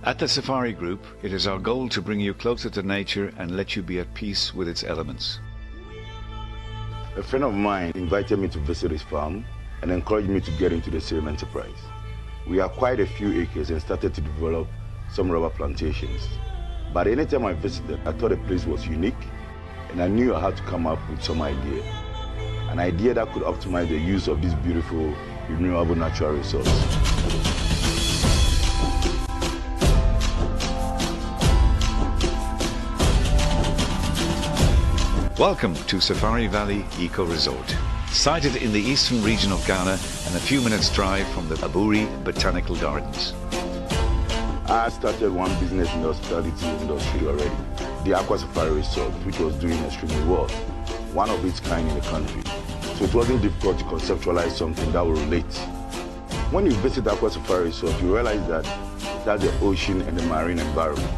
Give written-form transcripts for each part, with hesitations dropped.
At the Safari Group, it is our goal to bring you closer to nature and let you be at peace with its elements. A friend of mine invited me to visit his farm and encouraged me to get into the same enterprise. We acquired a few acres and started to develop some rubber plantations. But anytime I visited, I thought the place was unique and I knew I had to come up with some idea. An idea that could optimize the use of this beautiful, renewable natural resource. Welcome to Safari Valley Eco Resort. Sited in the eastern region of Ghana and a few minutes drive from the Aburi Botanical Gardens. I started one business in the hospitality industry already, the Aqua Safari Resort, which was doing extremely well, one of its kind in the country. So it wasn't difficult to conceptualize something that would relate. When you visit Aqua Safari Resort, you realize that that's the ocean and the marine environment.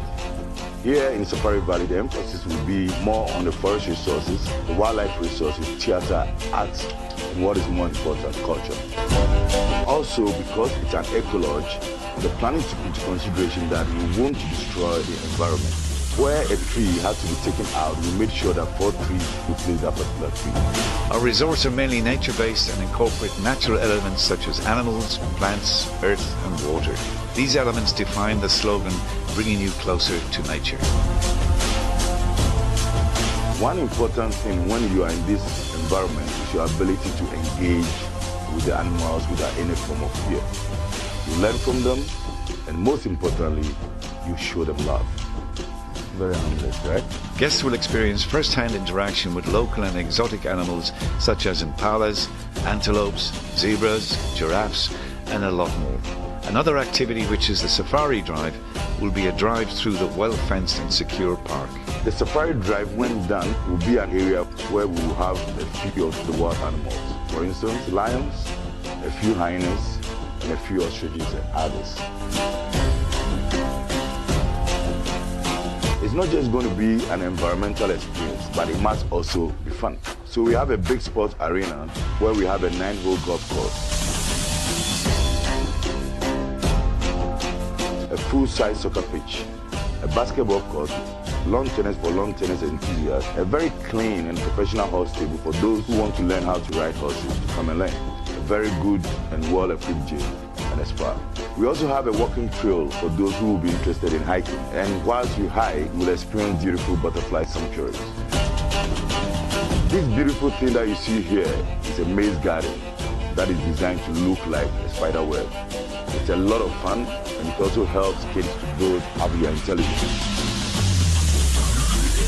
Here in Safari Valley, the emphasis will be more on the forest resources, the wildlife resources, theater, arts, and what is more important, culture. Also, because it's an eco-lodge, the planning took into consideration that we won't destroy the environment. Where a tree had to be taken out, we made sure that 4 trees replaced that particular tree. Our resorts are mainly nature-based and incorporate natural elements such as animals, plants, earth, and water. These elements define the slogan, bringing you closer to nature. One important thing when you are in this environment is your ability to engage with the animals without any form of fear. You learn from them, and most importantly, you show them love. Very harmless, right? Guests will experience first-hand interaction with local and exotic animals such as impalas, antelopes, zebras, giraffes, and a lot more. Another activity, which is the Sapphire Drive, will be a drive through the well-fenced and secure park. The Sapphire Drive, when done, will be an area where we will have a few of the wild animals. For instance, lions, a few hyenas, and a few ostriches and others. It's not just going to be an environmental experience, but it must also be fun. So we have a big sports arena where we have a 9-hole golf course, a full-size soccer pitch, a basketball court, lawn tennis for lawn tennis enthusiasts, a very clean and professional horse stable for those who want to learn how to ride horses to come and learn, a very good and well-equipped gym, and a spa. We also have a walking trail for those who will be interested in hiking. And whilst you hike, you will experience beautiful butterfly sanctuaries. This beautiful thing that you see here is a maze garden that is designed to look like a spider web. It's a lot of fun, and it also helps kids to build up their intelligence.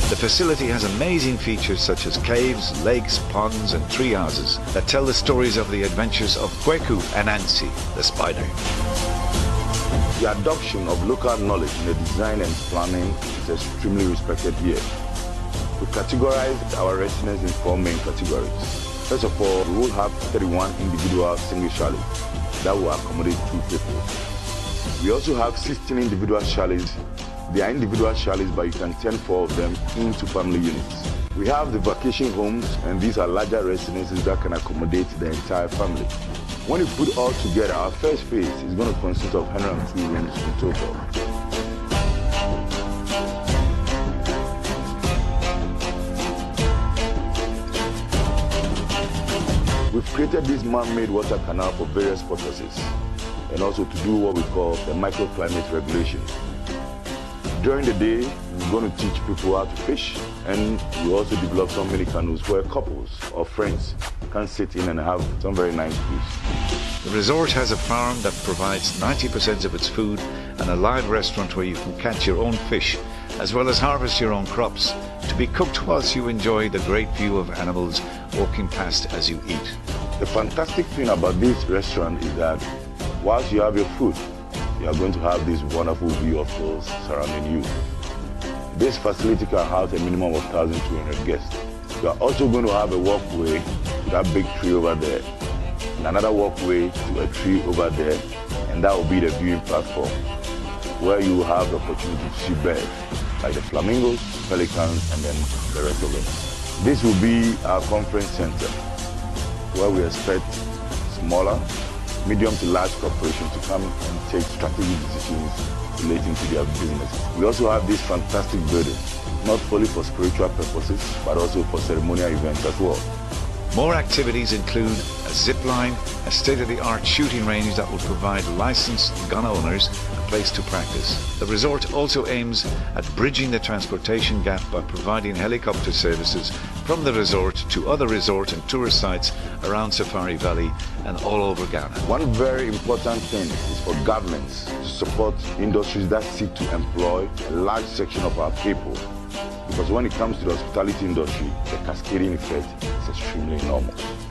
The facility has amazing features such as caves, lakes, ponds, and tree houses that tell the stories of the adventures of Kweku and Nancy, the spider. The adoption of local knowledge in the design and planning is extremely respected here. We categorize our residents in 4 main categories. First of all, we will have 31 individual single chalets that will accommodate 2 people. We also have 16 individual chalets. They are individual chalets, but you can turn 4 of them into family units. We have the vacation homes, and these are larger residences that can accommodate the entire family. When you put all together, our first phase is going to consist of 102 rooms in total. We've created this man-made water canal for various purposes, and also to do what we call the microclimate regulation. During the day, we're going to teach people how to fish, and we also develop some mini canoes where couples or friends can sit in and have some very nice views. The resort has a farm that provides 90% of its food and a live restaurant where you can catch your own fish, as well as harvest your own crops, to be cooked whilst you enjoy the great view of animals walking past as you eat. The fantastic thing about this restaurant is that whilst you have your food, you are going to have this wonderful view of hills surrounding you. This facility can house a minimum of 1,200 guests. You are also going to have a walkway to that big tree over there, and another walkway to a tree over there, and that will be the viewing platform, where you will have the opportunity to see birds, like the flamingos, pelicans, and then the rest of them. This will be our conference center, where we expect smaller, medium to large corporations to come and take strategic decisions relating to their business. We also have this fantastic building, not only for spiritual purposes, but also for ceremonial events as well. More activities include a zip line, a state-of-the-art shooting range that will provide licensed gun owners a place to practice. The resort also aims at bridging the transportation gap by providing helicopter services from the resort to other resort and tourist sites around Sapphire Valley and all over Ghana. One very important thing is for governments to support industries that seek to employ a large section of our people. Because when it comes to the hospitality industry, the cascading effect is extremely enormous.